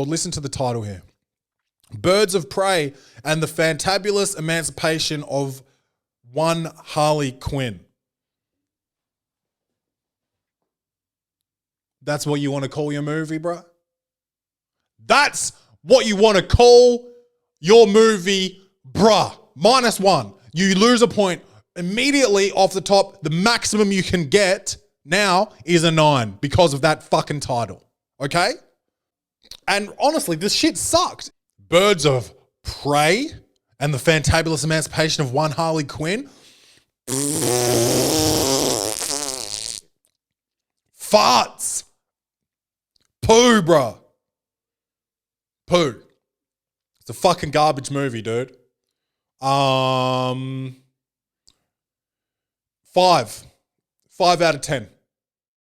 Well, listen to the title here. Birds of Prey and the Fantabulous Emancipation of One Harley Quinn. That's what you want to call your movie, bro? That's what you want to call your movie, bruh. -1. You lose a point immediately off the top. The maximum you can get now is a 9 because of that fucking title. Okay? And honestly, this shit sucked. Birds of Prey and the Fantabulous Emancipation of One Harley Quinn. Farts. Poo, bruh. Poo. It's a fucking garbage movie, dude. 5. 5 out of 10.